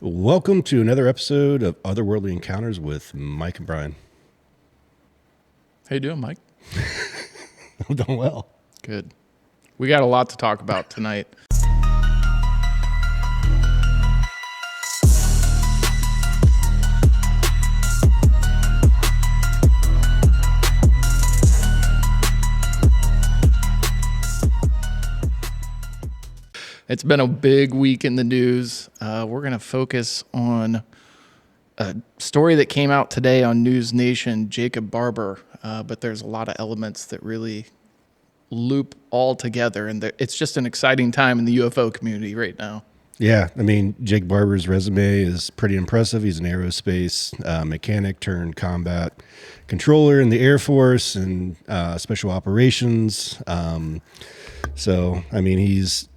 Welcome to another episode of Otherworldly Encounters with Mike and Brian. How you doing, Mike? I'm doing well. Good. We got a lot to talk about tonight. It's been a big week in the news. We're going to focus on a story that came out today on News Nation, Jake Barber, but there's a lot of elements that really loop all together, and it's just an exciting time in the UFO community right now. Yeah, I mean, Jake Barber's resume is pretty impressive. He's an aerospace mechanic turned combat controller in the Air Force and special operations. So, I mean, he's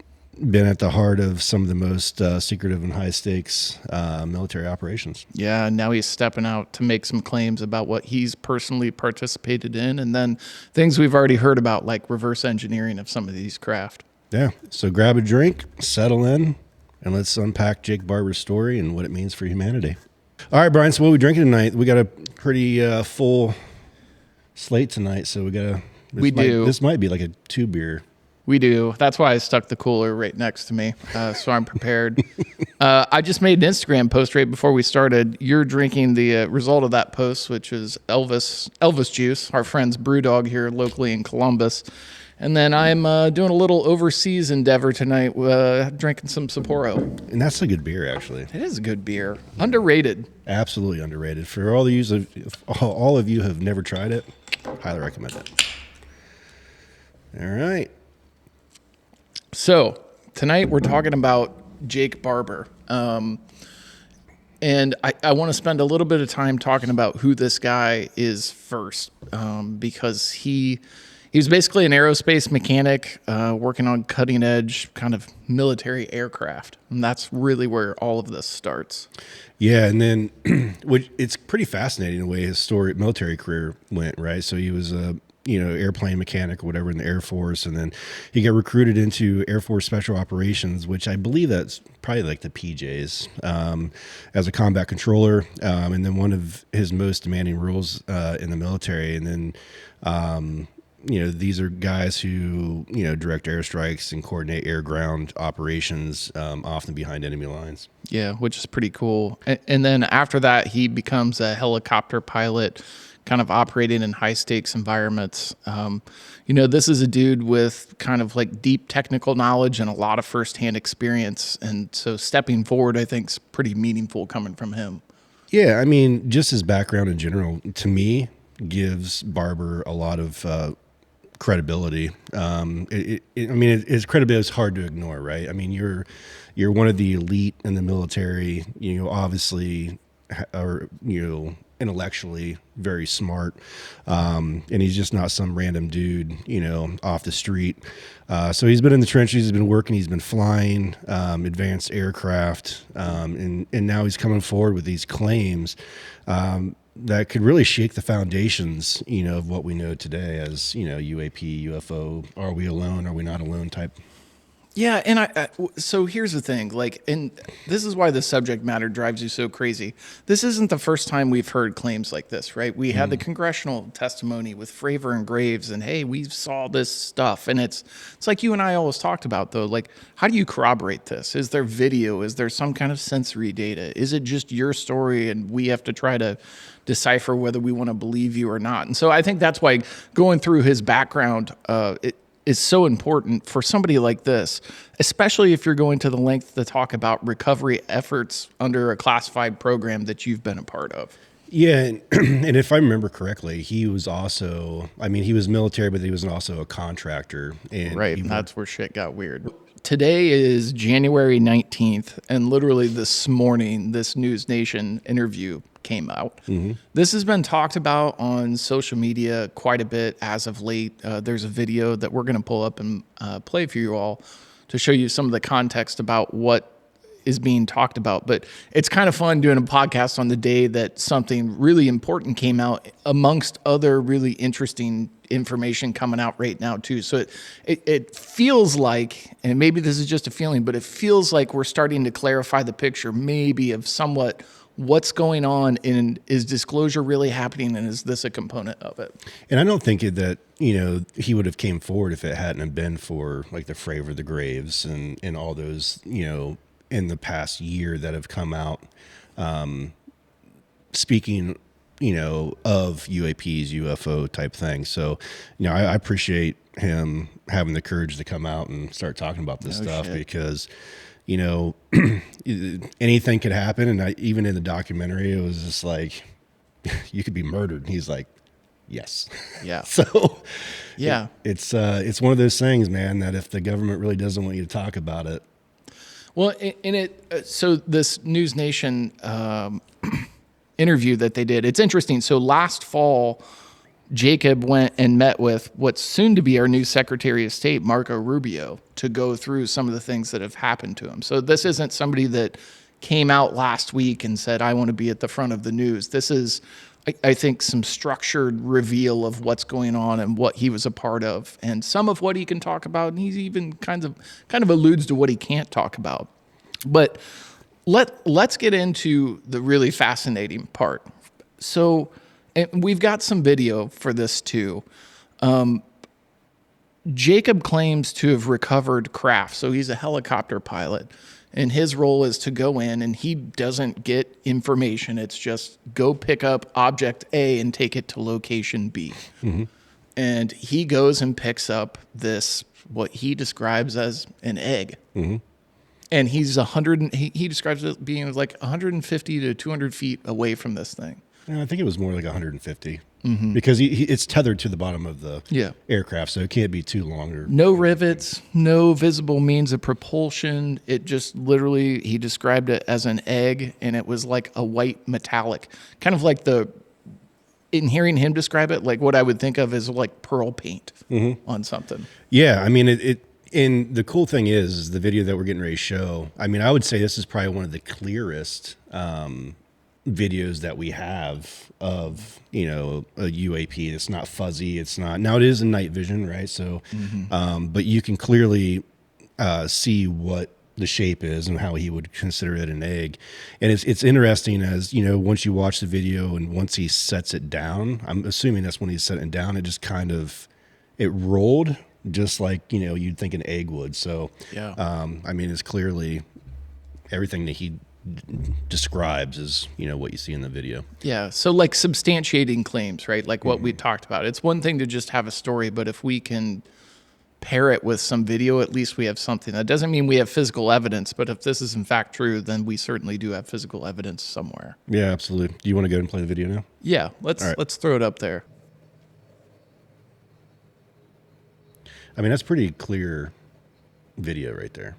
been at the heart of some of the most secretive and high stakes military operations. Yeah, and now he's stepping out to make some claims about what he's personally participated in, and then things we've already heard about, like reverse engineering of some of these craft. Yeah, so grab a drink, settle in, and let's unpack Jake Barber's story and what it means for humanity. All right, Brian, so what are we drinking tonight? We got a pretty full slate tonight, so this might be like a 2-beer. We do. That's why I stuck the cooler right next to me, so I'm prepared. I just made an Instagram post right before we started. You're drinking the result of that post, which is Elvis juice, our friend's brew dog here locally in Columbus. And then I'm doing a little overseas endeavor tonight, drinking some Sapporo. And that's a good beer, actually. It is a good beer. Underrated. Absolutely underrated. For all of you have never tried it, highly recommend it. All right. So tonight we're talking about Jake Barber. And I want to spend a little bit of time talking about who this guy is first, because he was basically an aerospace mechanic working on cutting edge kind of military aircraft. And that's really where all of this starts. Yeah, and then it's pretty fascinating the way his military career went, right? So he was a airplane mechanic or whatever in the Air Force, and then he got recruited into Air Force Special Operations, which I believe that's probably like the PJs, as a combat controller, and then one of his most demanding roles in the military. And then these are guys who direct airstrikes and coordinate air-ground operations, often behind enemy lines. Yeah, which is pretty cool. And then after that, he becomes a helicopter pilot, kind of operating in high stakes environments. This is a dude with kind of like deep technical knowledge and a lot of firsthand experience. And so stepping forward, I think, is pretty meaningful coming from him. Yeah, I mean, just his background in general, to me, gives Barber a lot of credibility. His credibility is hard to ignore, right? I mean, you're one of the elite in the military, obviously, or, intellectually very smart, and he's just not some random dude off the street. So he's been in the trenches, he's been working, he's been flying advanced aircraft, and now he's coming forward with these claims that could really shake the foundations of what we know today as UAP, UFO, are we alone, are we not alone type. Yeah, and so here's the thing, and this is why the subject matter drives you so crazy. This isn't the first time we've heard claims like this, right? We had the congressional testimony with Fravor and Graves, and hey, we saw this stuff, and it's like you and I always talked about, though, like, how do you corroborate this? Is there video? Is there some kind of sensory data? Is it just your story, and we have to try to decipher whether we want to believe you or not? And so I think that's why going through his background, is so important for somebody like this, especially if you're going to the length to talk about recovery efforts under a classified program that you've been a part of. Yeah, and if I remember correctly, he was military, but he was also a contractor. And that's where shit got weird. Today is January 19th, and literally this morning, this News Nation interview came out. Mm-hmm. This has been talked about on social media quite a bit as of late. There's a video that we're going to pull up and play for you all to show you some of the context about what is being talked about. But it's kind of fun doing a podcast on the day that something really important came out amongst other really interesting information coming out right now too. So it feels like, and maybe this is just a feeling, but it feels like we're starting to clarify the picture maybe of somewhat what's going on, and is disclosure really happening, and is this a component of it? And I don't think that, he would have came forward if it hadn't have been for like the Fravor the Graves and all those, in the past year that have come out, speaking, of UAPs, UFO type things. So, I appreciate him having the courage to come out and start talking about this stuff because, anything could happen. And even in the documentary, it was just like, you could be murdered. And he's like, yes. Yeah. So yeah, it's one of those things, man, that if the government really doesn't want you to talk about it. Well, so this News Nation interview that they did, it's interesting. So last fall, Jacob went and met with what's soon to be our new Secretary of State, Marco Rubio, to go through some of the things that have happened to him. So this isn't somebody that came out last week and said, I want to be at the front of the news. This is, I think, some structured reveal of what's going on and what he was a part of, and some of what he can talk about. And he's even kind of alludes to what he can't talk about. But let's get into the really fascinating part. So, and we've got some video for this too. Jacob claims to have recovered craft. So he's a helicopter pilot, and his role is to go in, and he doesn't get information. It's just go pick up object A and take it to location B. Mm-hmm. And he goes and picks up this, what he describes as an egg. Mm-hmm. And he's he describes it being like 150 to 200 feet away from this thing. I think it was more like 150 because it's tethered to the bottom of the aircraft, so it can't be too long. No rivets, no visible means of propulsion. It just literally, he described it as an egg, and it was like a white metallic, kind of like in hearing him describe it, like what I would think of as like pearl paint on something. Yeah, I mean, and the cool thing is the video that we're getting ready to show, I mean, I would say this is probably one of the clearest videos that we have of, a UAP. It's not fuzzy. It's not, now it is in night vision, right? So, but you can clearly see what the shape is and how he would consider it an egg. And it's interesting as, once you watch the video and once he sets it down, I'm assuming that's when he's setting it down, it just kind of, it rolled just like, you'd think an egg would. So, I mean, it's clearly everything that he describes is, what you see in the video. Yeah. So like substantiating claims, right? Like what we talked about. It's one thing to just have a story, but if we can pair it with some video, at least we have something. That doesn't mean we have physical evidence, but if this is in fact true, then we certainly do have physical evidence somewhere. Yeah, absolutely. Do you want to go ahead and play the video now? Yeah. Let's throw it up there. I mean, that's pretty clear video right there.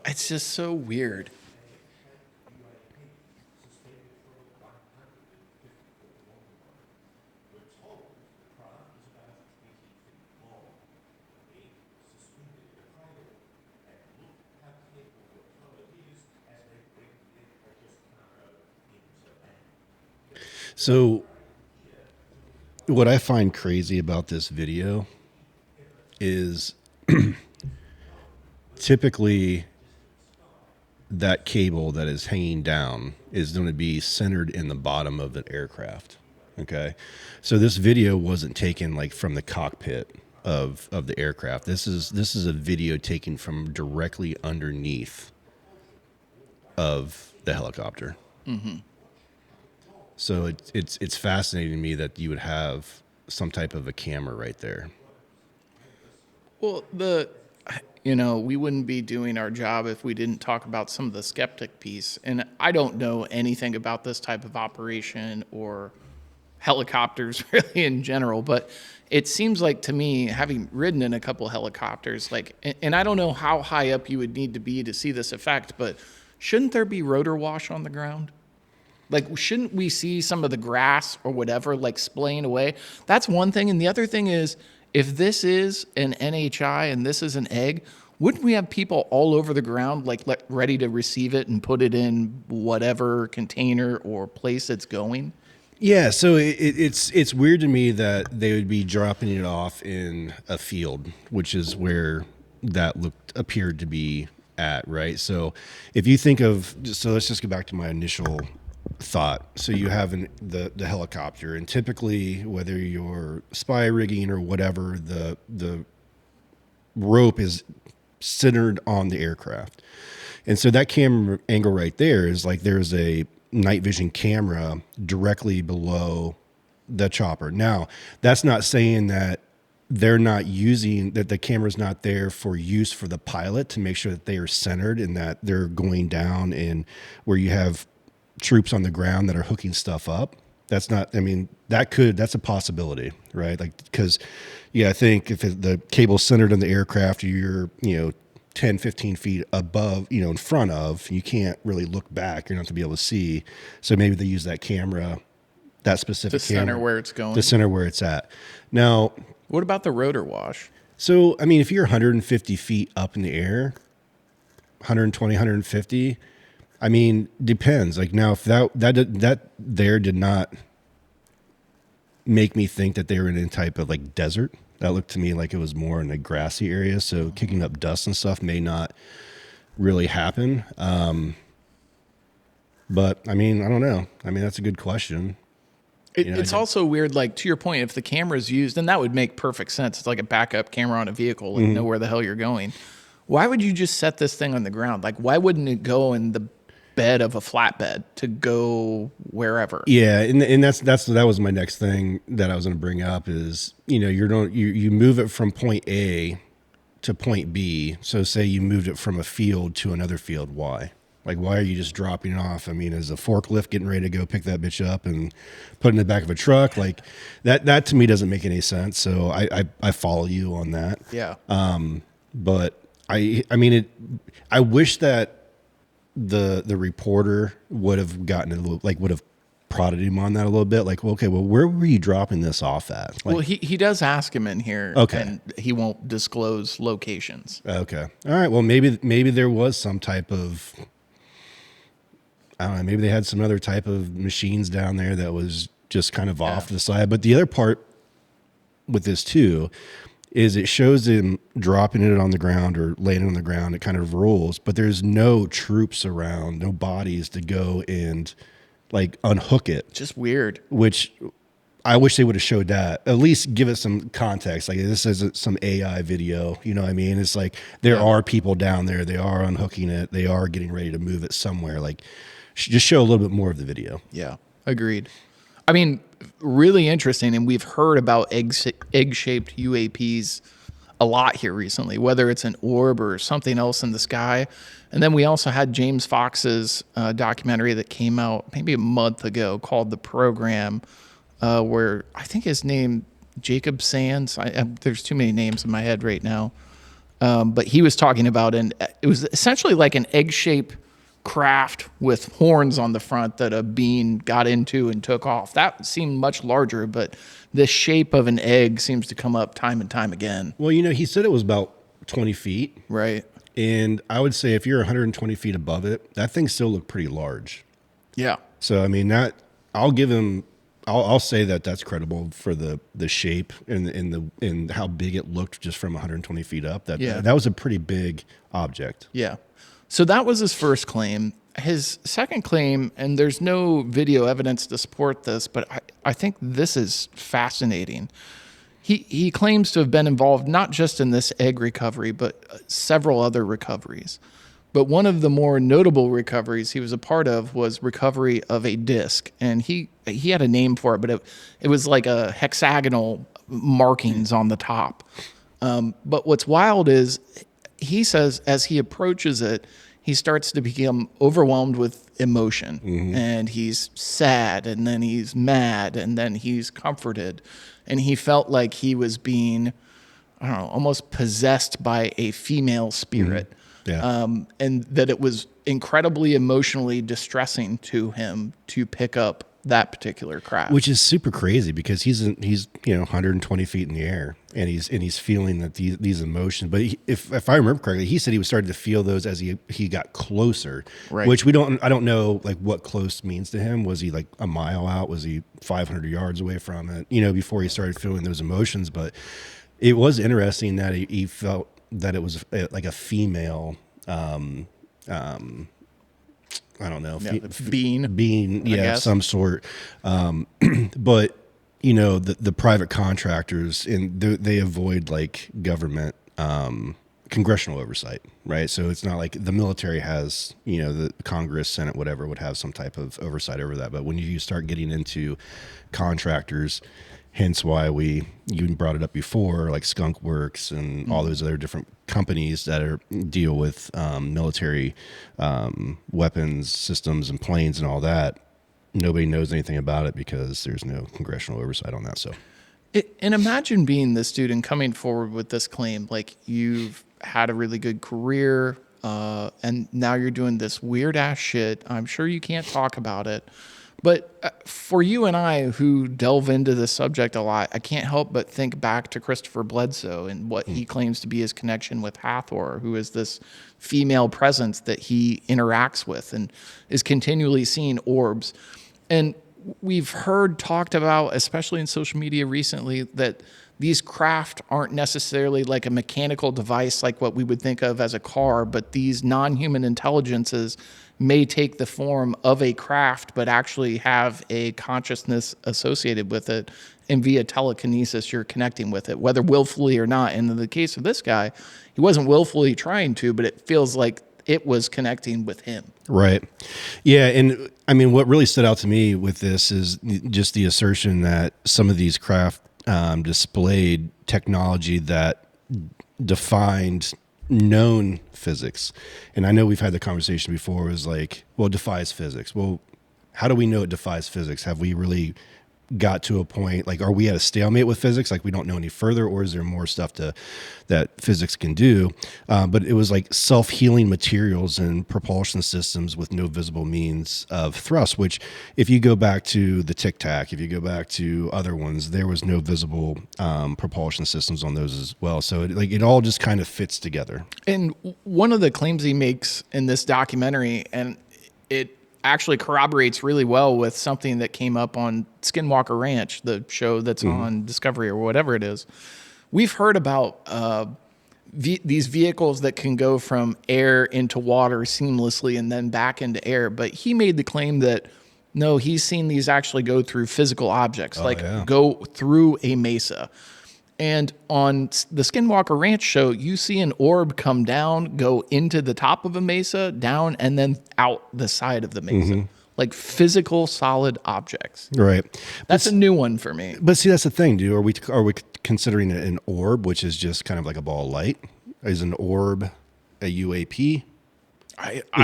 It's just so weird. So what I find crazy about this video is typically that cable that is hanging down is going to be centered in the bottom of the aircraft. Okay. So this video wasn't taken like from the cockpit of the aircraft. This is a video taken from directly underneath of the helicopter. Mm-hmm. So it's fascinating to me that you would have some type of a camera right there. Well, we wouldn't be doing our job if we didn't talk about some of the skeptic piece. And I don't know anything about this type of operation or helicopters really in general, but it seems like to me, having ridden in a couple helicopters, and I don't know how high up you would need to be to see this effect, but shouldn't there be rotor wash on the ground? Like, shouldn't we see some of the grass or whatever, like, splaying away? That's one thing. And the other thing is, if this is an NHI and this is an egg, wouldn't we have people all over the ground, like ready to receive it and put it in whatever container or place it's going? Yeah, so it's weird to me that they would be dropping it off in a field, which is where that appeared to be at, right? So if you think of, so let's just go back to my initial thought. So you have the helicopter, and typically, whether you're spy rigging or whatever, the rope is centered on the aircraft, and so that camera angle right there is like there's a night vision camera directly below the chopper. Now, that's not saying that they're not using, that the camera's not there for use for the pilot to make sure that they are centered and that they're going down, and where you have troops on the ground that are hooking stuff up. That's not, I mean, that's a possibility, right? Like, because, yeah, I think if the cable's centered on the aircraft, you're, 10, 15 feet above, in front of, you can't really look back. You're not to be able to see. So maybe they use that camera, that specific camera. The center where it's going. The center where it's at. Now, what about the rotor wash? So, I mean, if you're 150 feet up in the air, 120, 150, I mean, depends. Like now, if that there did not make me think that they were in any type of like desert. That looked to me like it was more in a grassy area. So kicking up dust and stuff may not really happen. But I mean, I don't know. I mean, that's a good question. It's also weird, like to your point, if the camera is used, then that would make perfect sense. It's like a backup camera on a vehicle, like know where the hell you're going. Why would you just set this thing on the ground? Like, why wouldn't it go in the bed of a flatbed to go wherever? Yeah, and that was my next thing that I was going to bring up is, you move it from point A to point B. So say you moved it from a field to another field. Why? Like, why are you just dropping it off? I mean, is a forklift getting ready to go pick that bitch up and put it in the back of a truck? Like that to me doesn't make any sense. So I follow you on that. Yeah. But I mean, I wish that the reporter would have gotten a little, like, would have prodded him on that a little bit. Like, well, okay, well, where were you dropping this off at? Like, well, he does ask him in here. Okay. And he won't disclose locations. Okay. All right. Well, maybe there was some type of, I don't know, maybe they had some other type of machines down there that was just kind of off to the side. But the other part with this too is it shows him dropping it on the ground or laying it on the ground. It kind of rolls, but there's no troops around, no bodies to go and like unhook it. Just weird. Which I wish they would have showed that. At least give it some context. Like, this isn't some AI video. You know what I mean? It's like there are people down there. They are unhooking it. They are getting ready to move it somewhere. Like, just show a little bit more of the video. Yeah, agreed. I mean, really interesting. And we've heard about egg-shaped UAPs a lot here recently, whether it's an orb or something else in the sky. And then we also had James Fox's documentary that came out maybe a month ago called The Program, where I think his name, Jacob Sands, there's too many names in my head right now. But he was talking about, and it was essentially like an egg-shaped craft with horns on the front that a bean got into and took off. That seemed much larger, but the shape of an egg seems to come up time and time again. Well, he said it was about 20 feet. Right. And I would say if you're 120 feet above it, that thing still looked pretty large. Yeah. So, I mean, I'll give him, I'll say that that's credible for the shape and how big it looked just from 120 feet up. That was a pretty big object. Yeah. So that was his first claim. His second claim, and there's no video evidence to support this, but I think this is fascinating. He claims to have been involved not just in this egg recovery, but several other recoveries. But one of the more notable recoveries he was a part of was recovery of a disc. And he had a name for it, but it was like a hexagonal markings on the top. But what's wild is he says as he approaches it, he starts to become overwhelmed with emotion. Mm-hmm. And he's sad, and then he's mad, and then he's comforted. And he felt like he was being, I don't know, almost possessed by a female spirit. Mm-hmm. Yeah. And that it was incredibly emotionally distressing to him to pick up that particular craft. Which is super crazy because he's 120 feet in the air and he's feeling that these emotions. But if I remember correctly, he said he was starting to feel those as he got closer. Right. Which I don't know like what close means to him. Was he like a mile out? Was he 500 yards away from it? Before he started feeling those emotions. But it was interesting that he felt that it was like a female. I don't know. Being, some sort. But the private contractors and they avoid like government, congressional oversight, right? So it's not like the military has, the Congress, Senate, whatever would have some type of oversight over that. But when you start getting into contractors, hence why you brought it up before, like Skunk Works and all those other different companies that deal with military weapons systems and planes and all that. Nobody knows anything about it because there's no congressional oversight on that. So, and imagine being this dude and coming forward with this claim, like you've had a really good career, and now you're doing this weird ass shit. I'm sure you can't talk about it. But for you and I who delve into this subject a lot, I can't help but think back to Christopher Bledsoe and what he claims to be his connection with Hathor, who is this female presence that he interacts with and is continually seeing orbs. And we've heard talked about, especially in social media recently, that these craft aren't necessarily like a mechanical device like what we would think of as a car, but these non-human intelligences may take the form of a craft, but actually have a consciousness associated with it. And via telekinesis, you're connecting with it, whether willfully or not. And in the case of this guy, he wasn't willfully trying to, but it feels like it was connecting with him. Right. Yeah. And I mean, what really stood out to me with this is just the assertion that some of these craft displayed technology that defined known physics. And I know we've had the conversation before. It was like, well, it defies physics. Well, how do we know it defies physics? Have we really got to a point, like, are we at a stalemate with physics? Like we don't know any further, or is there more stuff that physics can do? But it was like self-healing materials and propulsion systems with no visible means of thrust, which if you go back to the Tic Tac, if you go back to other ones, there was no visible propulsion systems on those as well. So it all just kind of fits together. And one of the claims he makes in this documentary, and it actually corroborates really well with something that came up on Skinwalker Ranch, the show that's on Discovery or whatever it is. We've heard about these vehicles that can go from air into water seamlessly and then back into air. But he made the claim that, no, he's seen these actually go through physical objects, go through a mesa. And on the Skinwalker Ranch show, you see an orb come down, go into the top of a mesa, down, and then out the side of the mesa. Like physical, solid objects. Right. That's a new one for me. But see, that's the thing, dude. Are we considering it an orb, which is just kind of like a ball of light? Is an orb a UAP?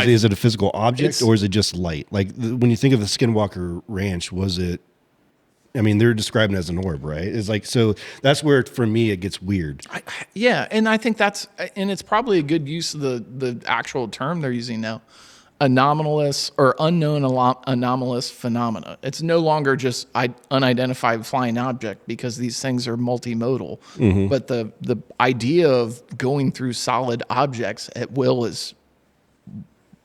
Is it a physical object, or is it just light? Like when you think of the Skinwalker Ranch, was it? I mean, they're describing it as an orb, right? It's like, so that's where, for me, it gets weird. Yeah, and I think and it's probably a good use of the actual term they're using now, anomalous or unknown anomalous phenomena. It's no longer just unidentified flying object because these things are multimodal. But the idea of going through solid objects at will is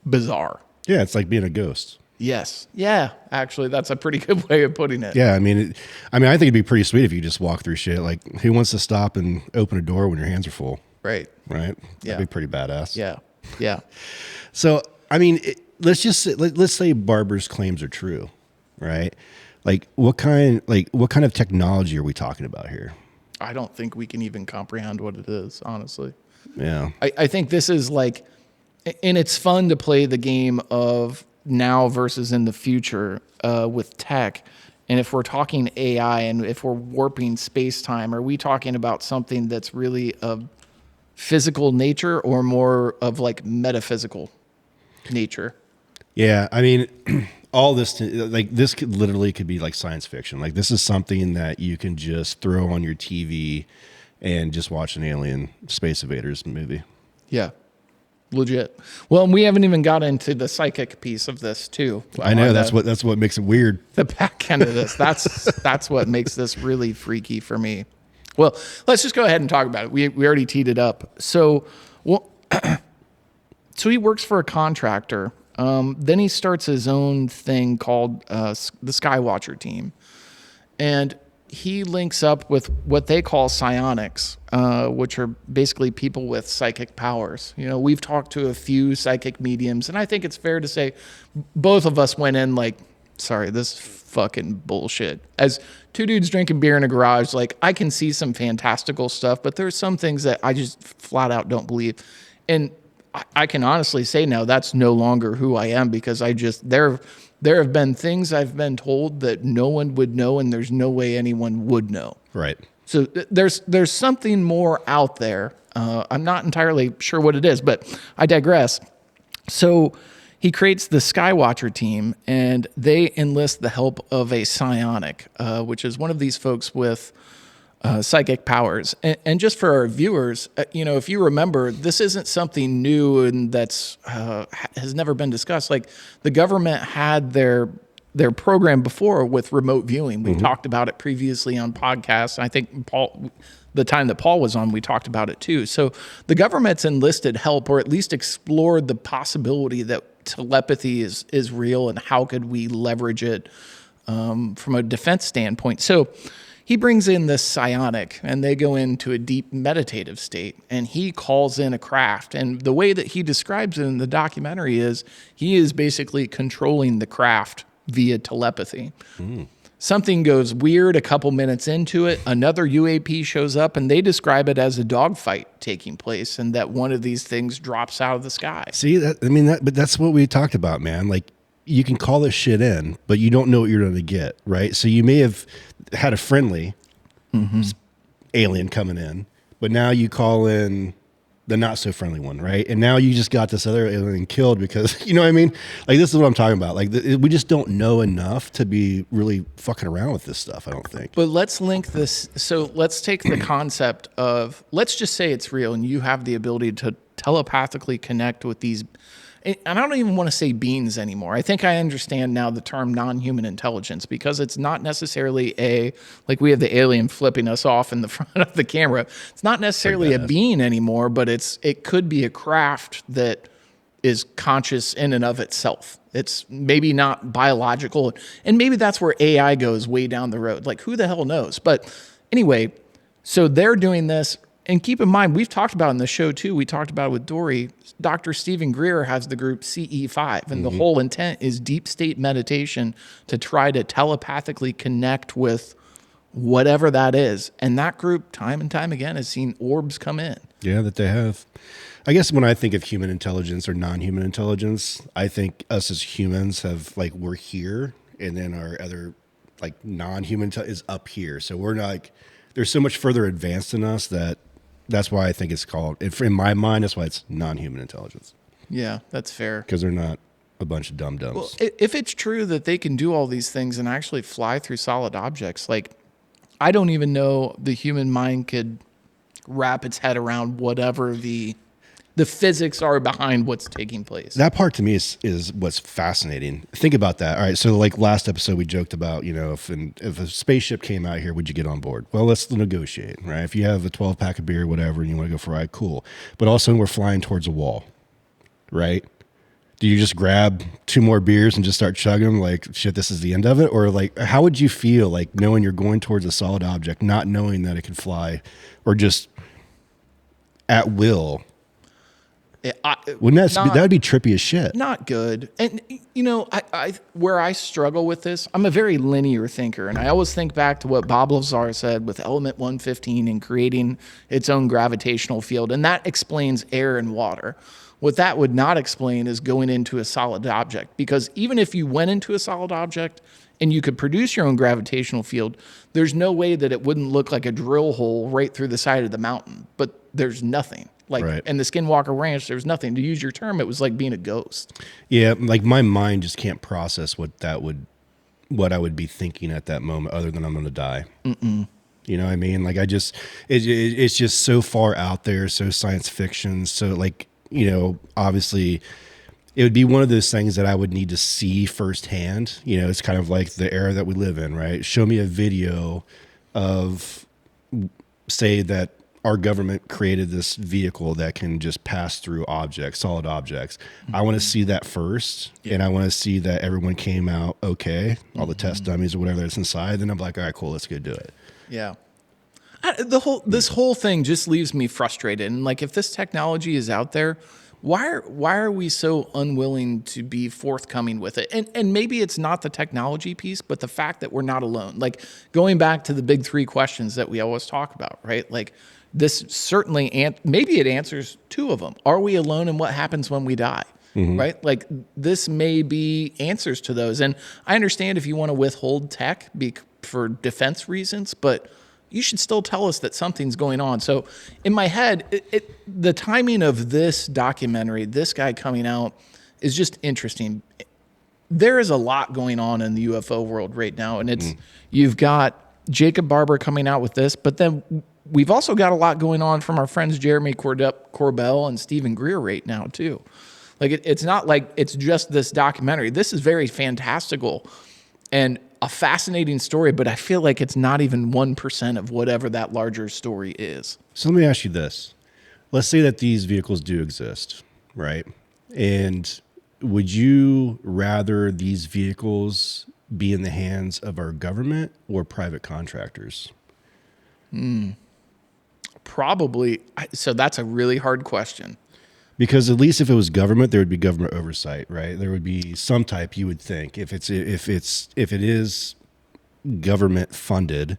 bizarre. Yeah, it's like being a ghost. Yes. Yeah. Actually, that's a pretty good way of putting it. Yeah. I mean, I think it'd be pretty sweet if you just walk through shit. Like, who wants to stop and open a door when your hands are full? Right. Right. Yeah. That'd be pretty badass. Yeah. Yeah. So, I mean, let's say Barber's claims are true, right? Like, what kind of technology are we talking about here? I don't think we can even comprehend what it is, honestly. Yeah. I think this is like, and it's fun to play the game of now versus in the future with tech. And if we're talking AI and if we're warping space-time, are we talking about something that's really of physical nature or more of like metaphysical nature? Yeah, I mean, all this, this could be like science fiction. Like, this is something that you can just throw on your TV and just watch an alien Space Invaders movie. Yeah. Legit. Well, and we haven't even got into the psychic piece of this too. I know that's what makes it weird. The back end of this. That's what makes this really freaky for me. Well, let's just go ahead and talk about it. We already teed it up. So, so he works for a contractor. Then he starts his own thing called the Skywatcher team, and he links up with what they call psionics, which are basically people with psychic powers. You know, we've talked to a few psychic mediums, and I think it's fair to say both of us went in like, sorry, this is fucking bullshit. As two dudes drinking beer in a garage, like, I can see some fantastical stuff, but there's some things that I just flat out don't believe. And I can honestly say now that's no longer who I am, because there have been things I've been told that no one would know, and there's no way anyone would know. Right. So there's something more out there. I'm not entirely sure what it is, but I digress. So he creates the Skywatcher team, and they enlist the help of a psionic, which is one of these folks with psychic powers. And just for our viewers, if you remember, this isn't something new and that's has never been discussed. Like, the government had their program before with remote viewing. We talked about it previously on podcasts. I think the time that Paul was on, we talked about it too. So the government's enlisted help, or at least explored the possibility that telepathy is real, and how could we leverage it from a defense standpoint. So he brings in this psionic, and they go into a deep meditative state, and he calls in a craft. And the way that he describes it in the documentary is he is basically controlling the craft via telepathy. Something goes weird a couple minutes into it. Another UAP shows up, and they describe it as a dogfight taking place, and that one of these things drops out of the sky. See, but that's what we talked about, man. Like, you can call this shit in, but you don't know what you're going to get, right? So you may have had a friendly alien coming in, but now you call in the not so friendly one, right? And now you just got this other alien killed because, you know what I mean? Like, this is what I'm talking about. Like, we just don't know enough to be really fucking around with this stuff, I don't think. But let's link this. So let's take the concept of, let's just say it's real, and you have the ability to telepathically connect with these. And I don't even want to say beings anymore. I think I understand now the term non-human intelligence, because it's not necessarily like we have the alien flipping us off in the front of the camera. It's not necessarily a being anymore, but it could be a craft that is conscious in and of itself. It's maybe not biological. And maybe that's where AI goes way down the road. Like, who the hell knows? But anyway, so they're doing this. And keep in mind, we've talked about it in the show too. We talked about it with Dory. Dr. Stephen Greer has the group CE5, and the whole intent is deep state meditation to try to telepathically connect with whatever that is. And that group, time and time again, has seen orbs come in. Yeah, that they have. I guess when I think of human intelligence or non-human intelligence, I think us as humans we're here, and then our other non-human is up here. So we're not they're so much further advanced than us that's why I think it's called, in my mind, that's why it's non-human intelligence. Yeah, that's fair. Because they're not a bunch of dum-dums. Well, if it's true that they can do all these things and actually fly through solid objects, like, I don't even know the human mind could wrap its head around whatever the physics are behind what's taking place. That part to me is what's fascinating. Think about that. All right, so like last episode we joked about, if a spaceship came out here, would you get on board? Well, let's negotiate, right? If you have a 12-pack of beer or whatever and you want to go for a ride, cool. But all of a sudden we're flying towards a wall, right? Do you just grab 2 more beers and just start chugging them like, shit, this is the end of it? Or like, how would you feel like knowing you're going towards a solid object, not knowing that it can fly, or just at will? Wouldn't that'd be trippy as shit? Not good. And I where I struggle with this, I'm a very linear thinker, and I always think back to what Bob Lazar said with element 115 and creating its own gravitational field, and that explains air and water. What that would not explain is going into a solid object, because even if you went into a solid object and you could produce your own gravitational field, there's no way that it wouldn't look like a drill hole right through the side of the mountain. But there's nothing. Right. In the Skinwalker Ranch, there was nothing. To use your term, it was like being a ghost. Yeah, like my mind just can't process what I would be thinking at that moment, other than I'm going to die. You know what I mean? Like, it's just so far out there, so science fiction. So like, obviously it would be one of those things that I would need to see firsthand. It's kind of like the era that we live in, right? Show me a video of, say that our government created this vehicle that can just pass through objects, solid objects. I want to see that first, and I want to see that everyone came out okay, all the test dummies or whatever that's inside. Then I'm like, all right, cool, let's go do it. Yeah. This whole thing just leaves me frustrated. And like, if this technology is out there, why are we so unwilling to be forthcoming with it? And maybe it's not the technology piece, but the fact that we're not alone. Like, going back to the big three questions that we always talk about, right? Like, this certainly, maybe it answers two of them. Are we alone, and what happens when we die? Right? Like, this may be answers to those. And I understand if you want to withhold tech for defense reasons, but you should still tell us that something's going on. So in my head, the timing of this documentary, this guy coming out, is just interesting. There is a lot going on in the UFO world right now, and you've got Jacob Barber coming out with this, but then we've also got a lot going on from our friends Jeremy Corbell and Stephen Greer right now too. Like, it's not like it's just this documentary. This is very fantastical and a fascinating story, but I feel like it's not even 1% of whatever that larger story is. So let me ask you this. Let's say that these vehicles do exist, right? And would you rather these vehicles be in the hands of our government or private contractors? Probably. So that's a really hard question. Because at least if it was government, there would be government oversight, right? There would be some type, you would think. If it is government funded,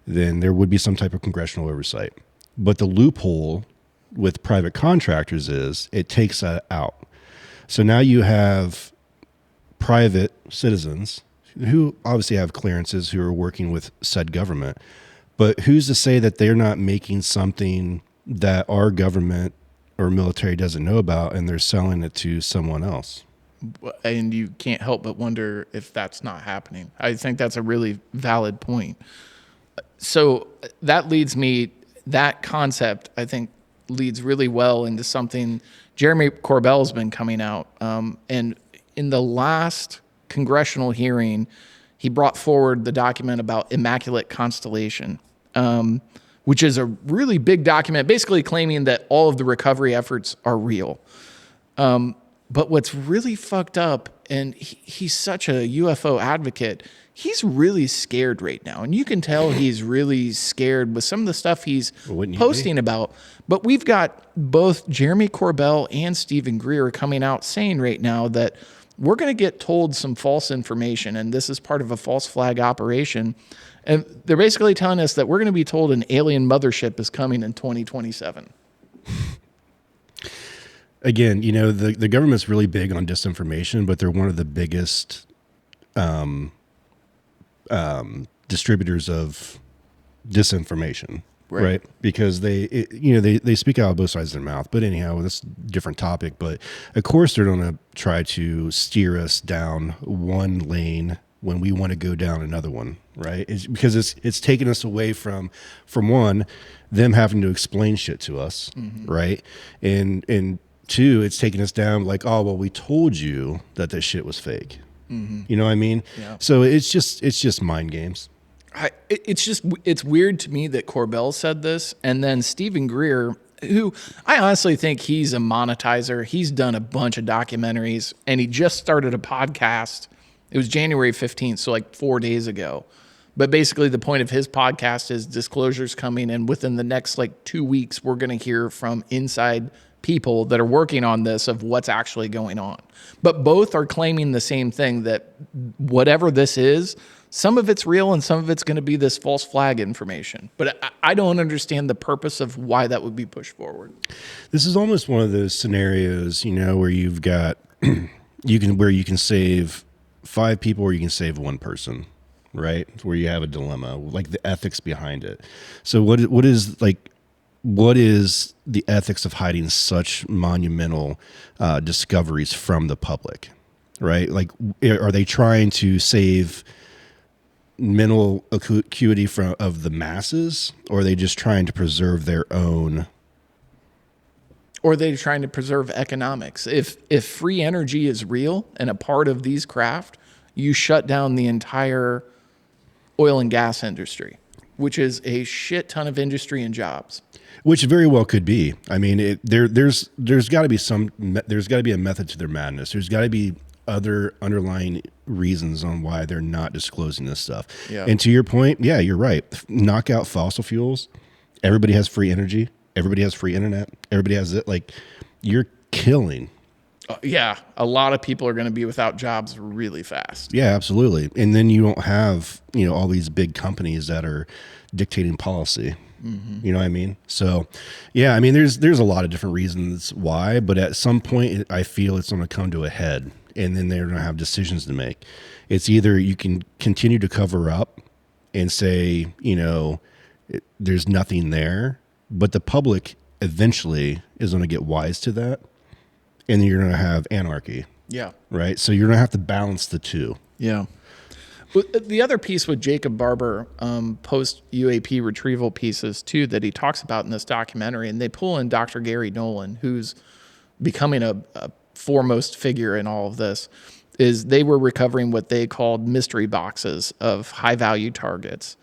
then there would be some type of congressional oversight. But the loophole with private contractors is it takes that out. So now you have private citizens who obviously have clearances who are working with said government. But who's to say that they're not making something that our government or military doesn't know about, and they're selling it to someone else? And you can't help but wonder if that's not happening. I think that's a really valid point. So that concept, I think, leads really well into something Jeremy Corbell's been coming out. And in the last congressional hearing, he brought forward the document about Immaculate Constellation, which is a really big document, basically claiming that all of the recovery efforts are real. But what's really fucked up, and he's such a UFO advocate, he's really scared right now. And you can tell he's really scared with some of the stuff he's posting about. But we've got both Jeremy Corbell and Stephen Greer coming out saying right now that we're going to get told some false information, and this is part of a false flag operation. And they're basically telling us that we're going to be told an alien mothership is coming in 2027. Again, the government's really big on disinformation, but they're one of the biggest distributers of disinformation, right? Because they speak out of both sides of their mouth. But anyhow, that's a different topic. But of course, they're going to try to steer us down one lane when we want to go down another one, right? It's because it's taking us away from one, them having to explain shit to us, right? And two, it's taking us down like, oh, well, we told you that this shit was fake. You know what I mean? Yeah. So it's just mind games. It's weird to me that Corbell said this, and then Stephen Greer, who I honestly think he's a monetizer. He's done a bunch of documentaries, and he just started a podcast. It was January 15th, so like 4 days ago. But basically the point of his podcast is disclosures coming, and within the next like 2 weeks, we're going to hear from inside people that are working on this of what's actually going on. But both are claiming the same thing, that whatever this is, some of it's real and some of it's going to be this false flag information. But I don't understand the purpose of why that would be pushed forward. This is almost one of those scenarios, where you've got, you can save 5 people or you can save 1 person, right? Where you have a dilemma, like the ethics behind it. So what is the ethics of hiding such monumental discoveries from the public, right? Like, are they trying to save mental acuity of the masses, or are they just trying to preserve their own Or they're trying to preserve economics. If free energy is real and a part of these craft, you shut down the entire oil and gas industry, which is a shit ton of industry and jobs. Which very well could be. I mean, there's got to be a method to their madness. There's got to be other underlying reasons on why they're not disclosing this stuff. Yeah. And to your point, yeah, you're right. Knock out fossil fuels. Everybody has free energy. Everybody has free internet. Everybody has it. Like, you're killing. Yeah, a lot of people are going to be without jobs really fast. Yeah, absolutely. And then you don't have, all these big companies that are dictating policy. Mm-hmm. You know what I mean? So, yeah, I mean, there's a lot of different reasons why, but at some point, I feel it's going to come to a head, and then they're going to have decisions to make. It's either you can continue to cover up and say, there's nothing there, but the public eventually is going to get wise to that, and then you're going to have anarchy. Yeah. Right? So you're going to have to balance the two. Yeah. But the other piece with Jacob Barber, post UAP retrieval pieces too, that he talks about in this documentary, and they pull in Dr. Gary Nolan, who's becoming a foremost figure in all of this, is they were recovering what they called mystery boxes of high value targets.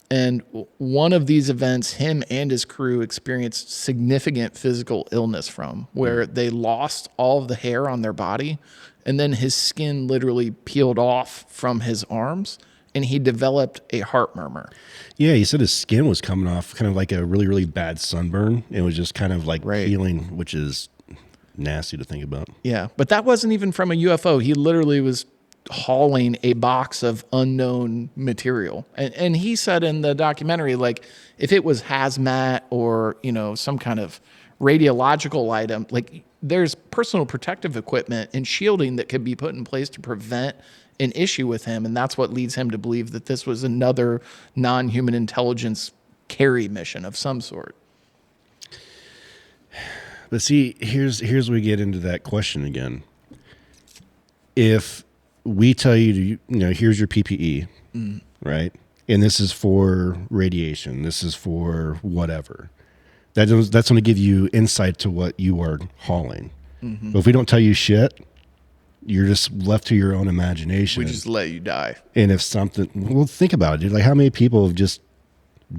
And one of these events, him and his crew experienced significant physical illness from, where they lost all of the hair on their body, and then his skin literally peeled off from his arms, and he developed a heart murmur. Yeah, he said his skin was coming off kind of like a really, really bad sunburn. It was just kind of like peeling, which is nasty to think about. Yeah, but that wasn't even from a UFO. He literally was hauling a box of unknown material. And he said in the documentary, like, if it was hazmat or, some kind of radiological item, like, there's personal protective equipment and shielding that could be put in place to prevent an issue with him. And that's what leads him to believe that this was another non-human intelligence carry mission of some sort. But see, here's where we get into that question again. If we tell you to, here's your PPE, right? And this is for radiation. This is for whatever. That's going to give you insight to what you are hauling. Mm-hmm. But if we don't tell you shit, you're just left to your own imagination. We just let you die. And if something, well, think about it, dude. Like, how many people have just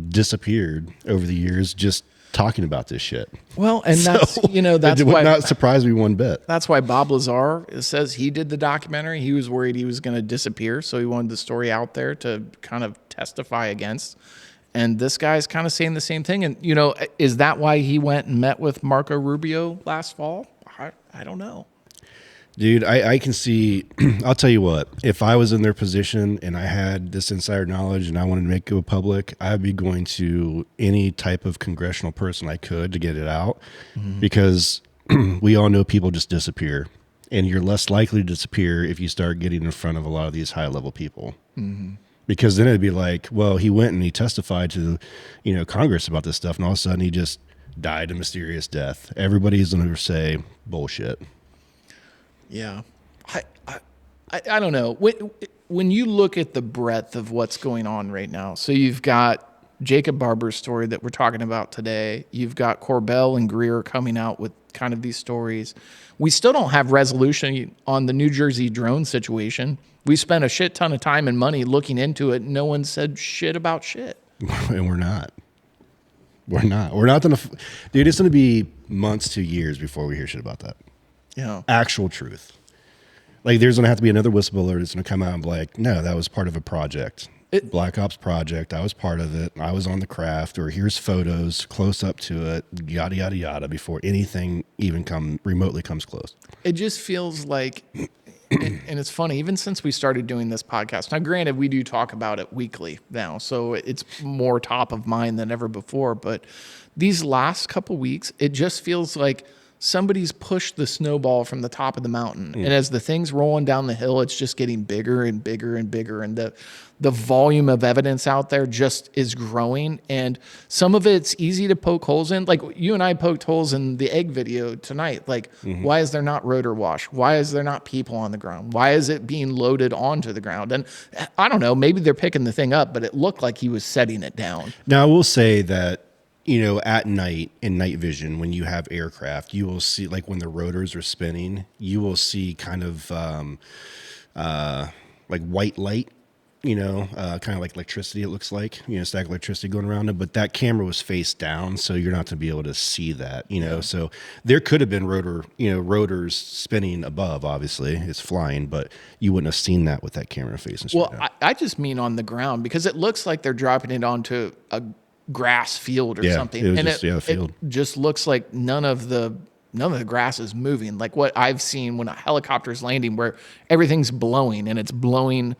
disappeared over the years just talking about this shit? Well, and that's, that's it would why not surprise me one bit. That's why Bob Lazar says he did the documentary. He was worried he was going to disappear, so he wanted the story out there to kind of testify against. And this guy's kind of saying the same thing. And, is that why he went and met with Marco Rubio last fall? I don't know. Dude, I can see, I'll tell you what, if I was in their position and I had this insider knowledge and I wanted to make it go public, I'd be going to any type of congressional person I could to get it out, because we all know people just disappear, and you're less likely to disappear if you start getting in front of a lot of these high level people. Mm-hmm. Because then it'd be like, well, he went and he testified to, Congress about this stuff, and all of a sudden he just died a mysterious death. Everybody's going to say bullshit. Yeah. I don't know. When you look at the breadth of what's going on right now, so you've got Jacob Barber's story that we're talking about today. You've got Corbell and Greer coming out with kind of these stories. We still don't have resolution on the New Jersey drone situation. We spent a shit ton of time and money looking into it. No one said shit about shit. And we're not. We're not going to... Dude, it's going to be months to years before we hear shit about that. Yeah. Actual truth. Like, there's going to have to be another whistleblower that's going to come out and be like, no, that was part of a project. Black Ops project. I was part of it. I was on the craft, or here's photos close up to it, yada, yada, yada, before anything even remotely comes close. It just feels like, and it's funny, even since we started doing this podcast, now granted, we do talk about it weekly now, so it's more top of mind than ever before, but these last couple weeks, it just feels like somebody's pushed the snowball from the top of the mountain. And as the thing's rolling down the hill, it's just getting bigger and bigger and bigger. And the volume of evidence out there just is growing. And some of it's easy to poke holes in. Like, you and I poked holes in the egg video tonight. Like, why is there not rotor wash? Why is there not people on the ground? Why is it being loaded onto the ground? And I don't know, maybe they're picking the thing up, but it looked like he was setting it down. Now, I will say that at night in night vision, when you have aircraft, you will see, like when the rotors are spinning, you will see kind of like white light, kind of like electricity, it looks like, static electricity going around it. But that camera was face down, so you're not to be able to see that, So there could have been rotors spinning above, obviously. It's flying, but you wouldn't have seen that with that camera facing straight down. I just mean on the ground, because it looks like they're dropping it onto a grass field or something. It was and just, a field. It just looks like none of the grass is moving. Like what I've seen when a helicopter's landing, where everything's blowing, and it's blowing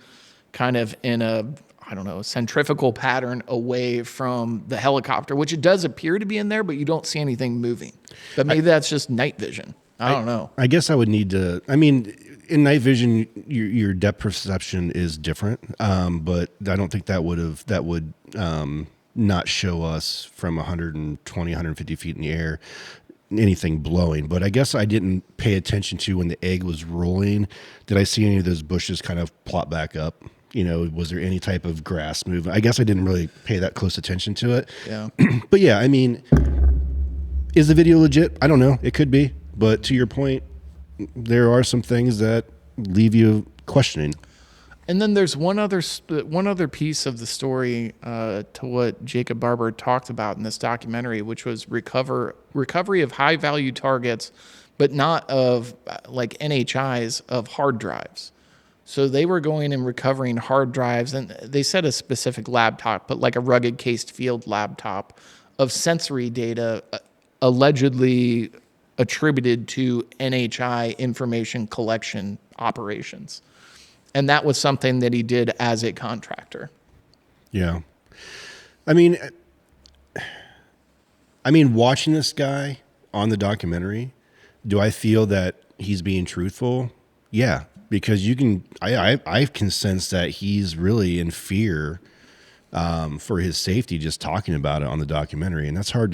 kind of in a, I don't know, centrifugal pattern away from the helicopter, which it does appear to be in there, but you don't see anything moving. But maybe that's just night vision. I don't know. I guess I would need to, in night vision, your depth perception is different. But I don't think that would not show us from 120, 150 feet in the air anything blowing. But I guess I didn't pay attention to when the egg was rolling. Did I see any of those bushes kind of plop back up? Was there any type of grass movement? I guess I didn't really pay that close attention to it. Yeah. But yeah, is the video legit? I don't know. It could be. But to your point, there are some things that leave you questioning. And then there's one other piece of the story to what Jacob Barber talked about in this documentary, which was recovery of high value targets, but not of like NHIs, of hard drives. So they were going and recovering hard drives, and they said a specific laptop, but like a rugged cased field laptop, of sensory data allegedly attributed to NHI information collection operations. And that was something that he did as a contractor. Yeah. Watching this guy on the documentary, do I feel that he's being truthful? Yeah, because I can sense that he's really in fear for his safety just talking about it on the documentary, and that's hard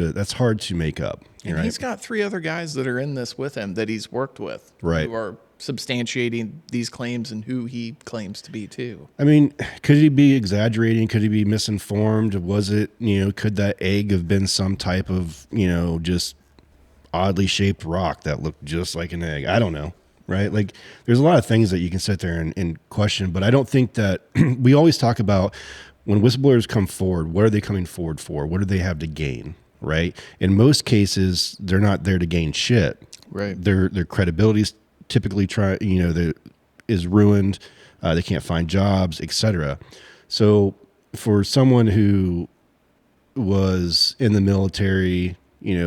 to make up. And right? He's got 3 other guys that are in this with him that he's worked with, right, who are substantiating these claims and who he claims to be too. Could he be exaggerating? Could he be misinformed? Was it, could that egg have been some type of, just oddly shaped rock that looked just like an egg? I don't know. Right? Like, there's a lot of things that you can sit there and question, but I don't think that we always talk about when whistleblowers come forward, what are they coming forward for? What do they have to gain? Right? In most cases, they're not there to gain shit. Right. Their credibility's typically is ruined. They can't find jobs, etc. So for someone who was in the military,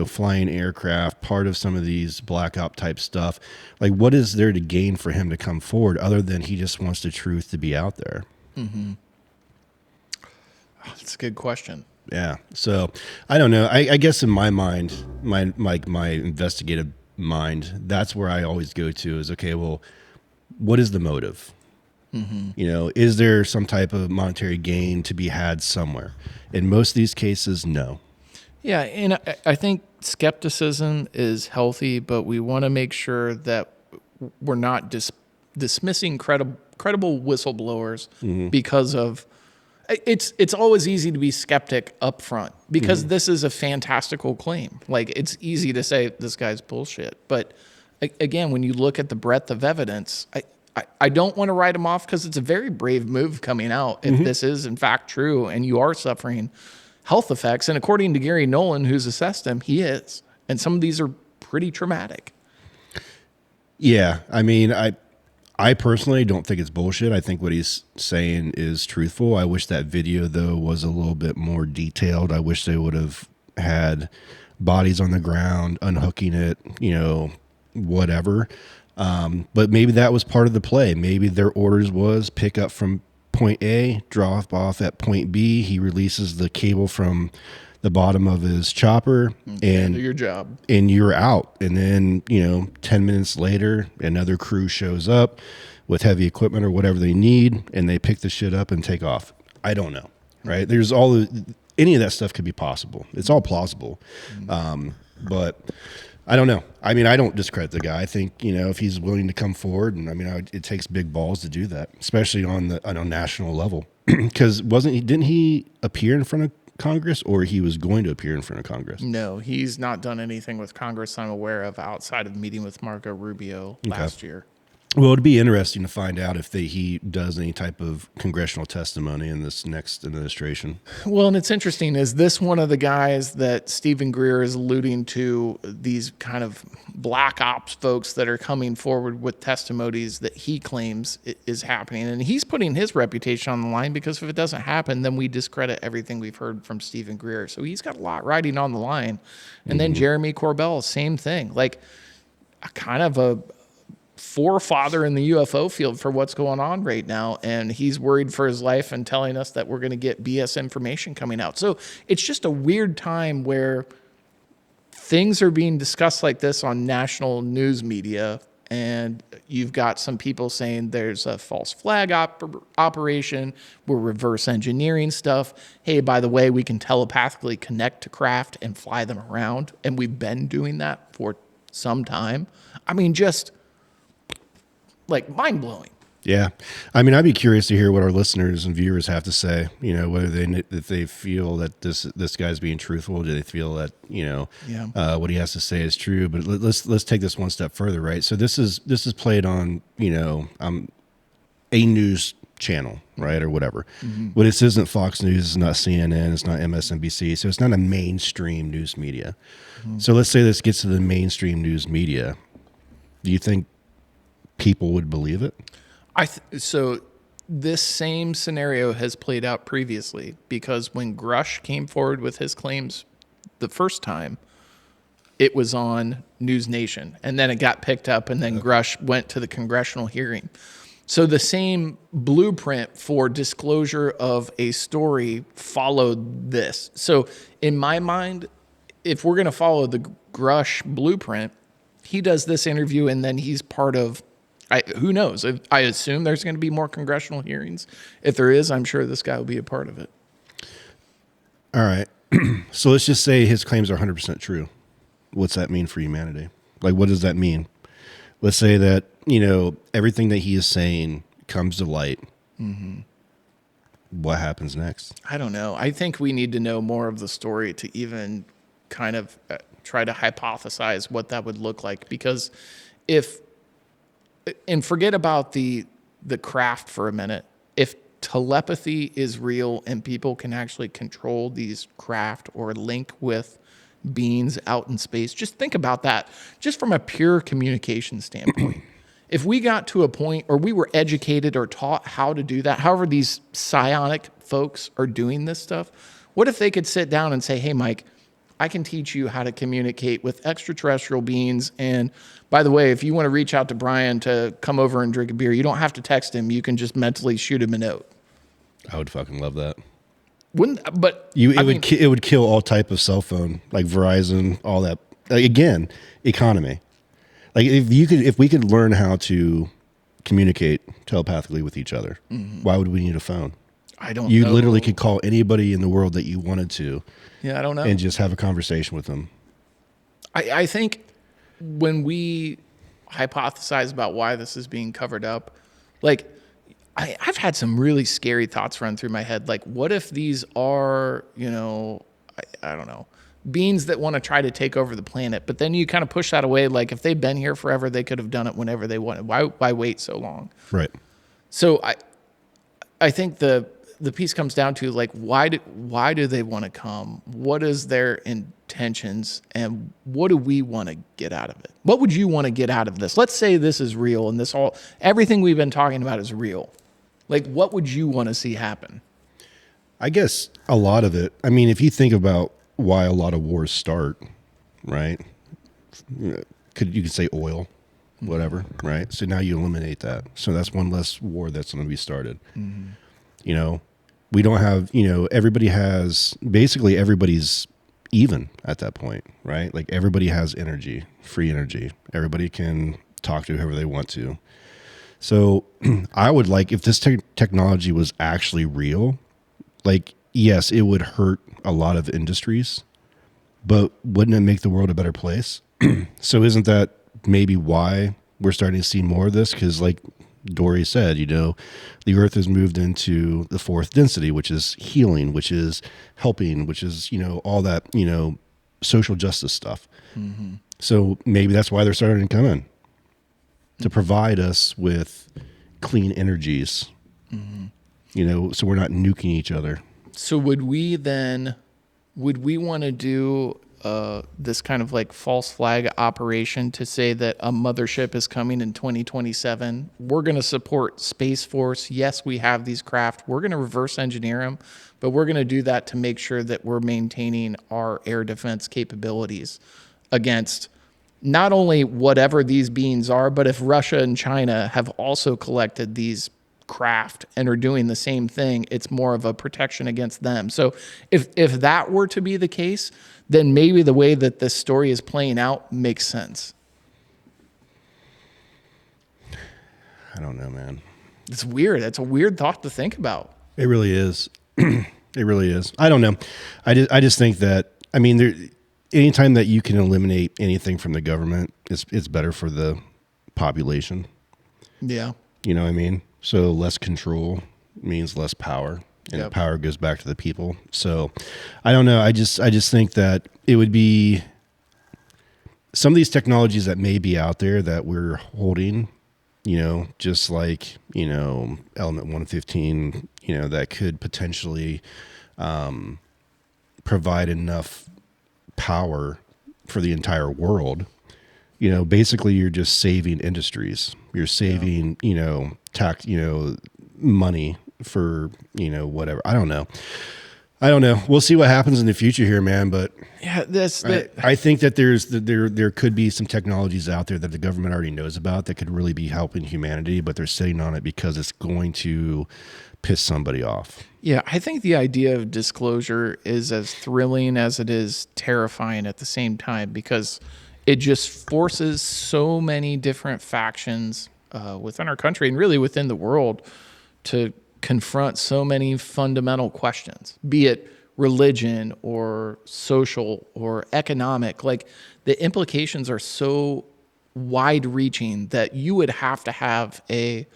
flying aircraft, part of some of these black op type stuff, like, what is there to gain for him to come forward other than he just wants the truth to be out there? Mm-hmm. That's a good question. Yeah. So I don't know. I guess in my mind, my investigative mind, that's where I always go to is, okay, well, what is the motive? Mm-hmm. Is there some type of monetary gain to be had somewhere? In most of these cases, no. Yeah, and I think skepticism is healthy, but we want to make sure that we're not dismissing credible whistleblowers because of it's always easy to be skeptic up front because this is a fantastical claim. Like, it's easy to say this guy's bullshit, but again, when you look at the breadth of evidence, I don't want to write him off because it's a very brave move coming out if this is in fact true and you are suffering health effects. And according to Gary Nolan, who's assessed him, he is. And some of these are pretty traumatic. Yeah. I personally don't think it's bullshit. I think what he's saying is truthful. I wish that video, though, was a little bit more detailed. I wish they would have had bodies on the ground, unhooking it, whatever. But maybe that was part of the play. Maybe their orders was pick up from point A, drop off at point B. He releases the cable from the bottom of his chopper and do your job, and you're out. And then, 10 minutes later, another crew shows up with heavy equipment or whatever they need, and they pick the shit up and take off. I don't know. Right. There's any of that stuff could be possible. It's all plausible. But I don't know. I don't discredit the guy. I think, if he's willing to come forward, and it takes big balls to do that, especially on a national level. Because didn't he appear in front of Congress, or he was going to appear in front of Congress? No, he's not done anything with Congress I'm aware of outside of meeting with Marco Rubio last year. Well, it'd be interesting to find out if he does any type of congressional testimony in this next administration. Well, and it's interesting. Is this one of the guys that Stephen Greer is alluding to, these kind of black ops folks that are coming forward with testimonies that he claims is happening? And he's putting his reputation on the line, because if it doesn't happen, then we discredit everything we've heard from Stephen Greer. So he's got a lot riding on the line. And then Jeremy Corbell, same thing. Like a kind of a forefather in the UFO field for what's going on right now, and he's worried for his life and telling us that we're going to get BS information coming out. So it's just a weird time where things are being discussed like this on national news media, and you've got some people saying there's a false flag operation, we're reverse engineering stuff. Hey, by the way, we can telepathically connect to craft and fly them around, and we've been doing that for some time. I mean, just like mind-blowing. Yeah. I mean, I'd be curious to hear what our listeners and viewers have to say, whether if they feel that this guy's being truthful. Do they feel that, what he has to say is true? But let's take this one step further, right? So this is played on, a news channel, right? Or whatever. But this isn't Fox News, it's not CNN, it's not MSNBC. So it's not a mainstream news media. So let's say this gets to the mainstream news media. Do you think people would believe it? So this same scenario has played out previously, because when Grush came forward with his claims the first time, it was on News Nation, and then it got picked up, and then Grush went to the congressional hearing. So the same blueprint for disclosure of a story followed this. So in my mind, if we're going to follow the Grush blueprint, he does this interview, and then he's part of, who knows? I assume there's going to be more congressional hearings. If there is, I'm sure this guy will be a part of it. All right. So let's just say his claims are 100% true. What's that mean for humanity? Like, what does that mean? Let's say that, everything that he is saying comes to light. What happens next? I don't know. I think we need to know more of the story to even kind of try to hypothesize what that would look like. Because and forget about the craft for a minute. If telepathy is real and people can actually control these craft or link with beings out in space, just think about that, just from a pure communication standpoint. If we got to a point, or we were educated or taught how to do that, however these psionic folks are doing this stuff, what if they could sit down and say, hey, Mike, I can teach you how to communicate with extraterrestrial beings. And by the way, if you want to reach out to Brian to come over and drink a beer, you don't have to text him. You can just mentally shoot him a note. I would fucking love that. It would kill all type of cell phone, like Verizon, all that. Again, economy. Like if we could learn how to communicate telepathically with each other, why would we need a phone? I don't know. You literally could call anybody in the world that you wanted to. Yeah, I don't know. And just have a conversation with them. I think when we hypothesize about why this is being covered up, like I've had some really scary thoughts run through my head. Like, what if these are, I don't know, beings that want to try to take over the planet? But then you kind of push that away. Like, if they've been here forever, they could have done it whenever they wanted. Why wait so long? Right. So I think the piece comes down to, like, why do they want to come? What is their intentions, and what do we want to get out of it? What would you want to get out of this? Let's say this is real, and everything we've been talking about is real. Like, what would you want to see happen? I guess a lot of it. I mean, if you think about why a lot of wars start, right? You could say oil, whatever, right? So now you eliminate that. So that's one less war that's going to be started. We don't have, everybody's even at that point, right? Like, everybody has energy, free energy. Everybody can talk to whoever they want to. So I would like, if this technology was actually real, like, yes, it would hurt a lot of industries, but wouldn't it make the world a better place? So isn't that maybe why we're starting to see more of this? Because, like, Dory said, the earth has moved into the fourth density, which is healing, which is helping, which is, all that, social justice stuff. Mm-hmm. So maybe that's why they're starting to come in to provide us with clean energies, so we're not nuking each other. So would we want to do this kind of like false flag operation to say that a mothership is coming in 2027? We're going to support Space Force. Yes, we have these craft. We're going to reverse engineer them, but we're going to do that to make sure that we're maintaining our air defense capabilities against not only whatever these beings are, but if Russia and China have also collected these craft and are doing the same thing, it's more of a protection against them. So if that were to be the case, then maybe the way that this story is playing out makes sense. I don't know, man. It's weird. It's a weird thought to think about. It really is. It really is. I don't know. I just think that, anytime that you can eliminate anything from the government, it's better for the population. Yeah. You know what I mean? So less control means less power, and the power goes back to the people. So I don't know. I just think that it would be some of these technologies that may be out there that we're holding, just like, element 115, that could potentially provide enough power for the entire world. Basically you're just saving industries. You're saving, tax, money for, whatever. I don't know. We'll see what happens in the future here, man. But yeah, I think that there could be some technologies out there that the government already knows about that could really be helping humanity, but they're sitting on it because it's going to piss somebody off. Yeah, I think the idea of disclosure is as thrilling as it is terrifying at the same time, because it just forces so many different factions within our country and really within the world to confront so many fundamental questions, be it religion or social or economic. Like, the implications are so wide-reaching that you would have to have a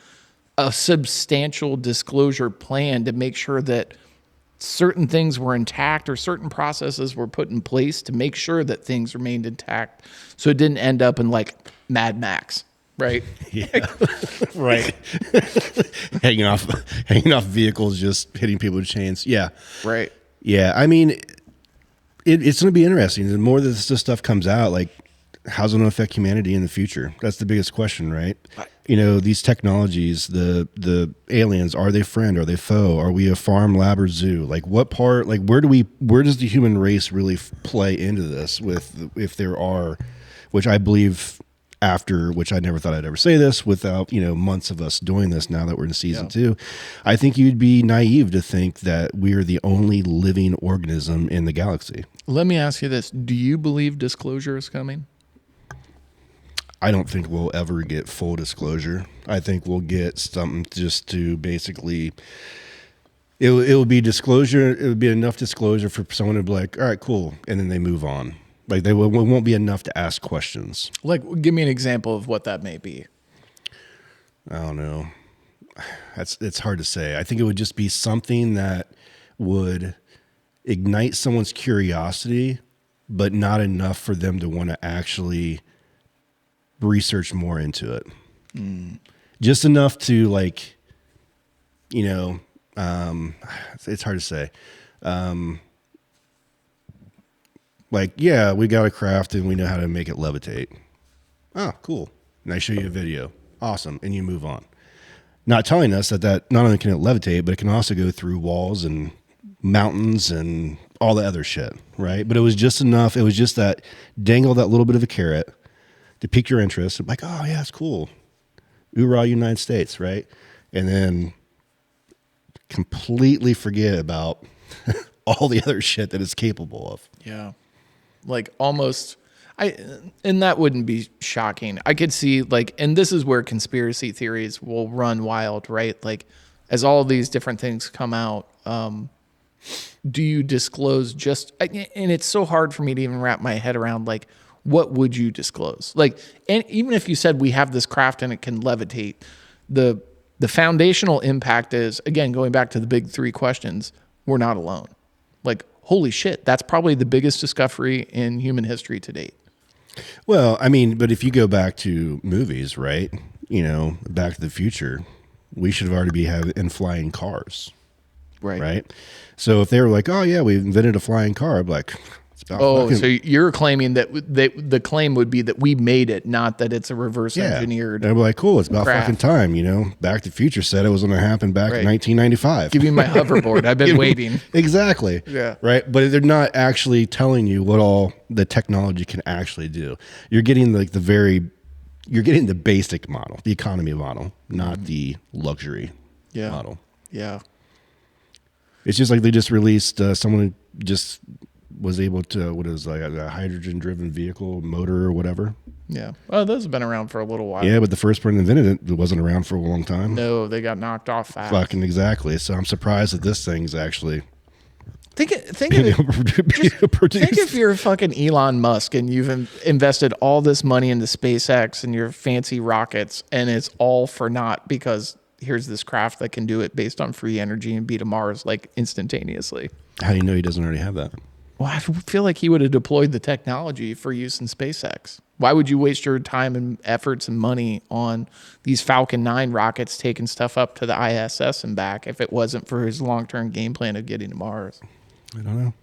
substantial disclosure plan to make sure that certain things were intact or certain processes were put in place to make sure that things remained intact, so it didn't end up in like Mad Max, right? Yeah, right. hanging off vehicles, just hitting people with chains. Yeah, right. Yeah, it's going to be interesting. The more that this stuff comes out, like, how's it going to affect humanity in the future? That's the biggest question, right? These technologies, the aliens, are they friend? Are they foe? Are we a farm, lab, or zoo? Like, what part? Like, where does the human race really play into this? If there are, which I believe after, which I never thought I'd ever say this, without months of us doing this. Now that we're in season 2, I think you'd be naive to think that we are the only living organism in the galaxy. Let me ask you this: do you believe disclosure is coming? I don't think we'll ever get full disclosure. I think we'll get something just to basically, it will be disclosure. It would be enough disclosure for someone to be like, all right, cool. And then they move on. Like, it won't be enough to ask questions. Like, give me an example of what that may be. I don't know. It's hard to say. I think it would just be something that would ignite someone's curiosity, but not enough for them to want to actually research more into it. Just enough to, like, it's hard to say. Like, yeah, we got a craft and we know how to make it levitate. Oh, cool. And I show you a video. Awesome. And you move on. Not telling us that not only can it levitate, but it can also go through walls and mountains and all the other shit, right? But it was just enough. It was just that dangle that little bit of a carrot to pique your interest. I'm like, oh, yeah, it's cool. Hoorah, United States, right? And then completely forget about all the other shit that it's capable of. Yeah. Like, almost, and that wouldn't be shocking. I could see, like, and this is where conspiracy theories will run wild, right? Like, as all these different things come out, do you disclose just, and it's so hard for me to even wrap my head around, like, what would you disclose? Like, and even if you said we have this craft and it can levitate, the foundational impact is, again, going back to the big three questions, we're not alone. Like, holy shit, that's probably the biggest discovery in human history to date. Well, I mean, but if you go back to movies, right? Back to the Future, we should have already be having flying cars. Right. So if they were like, oh yeah, we invented a flying car, I'm like, it's about so you're claiming that the claim would be that we made it, not that it's a reverse engineered. And I'm like, cool, it's about craft. fucking time. Back to the Future said it was going to happen back in 1995. Give me my hoverboard. I've been waiting. Exactly. Yeah. Right. But they're not actually telling you what all the technology can actually do. You're getting you're getting the basic model, the economy model, not the luxury model. Yeah. It's just like they just released someone who just was able to, what is like a hydrogen driven vehicle motor or whatever. Yeah. Well, those have been around for a little while. Yeah, but the first person invented it wasn't around for a long time. No, they got knocked off fast. Fucking exactly. So I'm surprised that this thing's actually think if you're fucking Elon Musk and you've invested all this money into SpaceX and your fancy rockets, and it's all for naught because here's this craft that can do it based on free energy and be to Mars like instantaneously. How do you know he doesn't already have that? Well, I feel like he would have deployed the technology for use in SpaceX. Why would you waste your time and efforts and money on these Falcon 9 rockets taking stuff up to the ISS and back if it wasn't for his long-term game plan of getting to Mars? I don't know.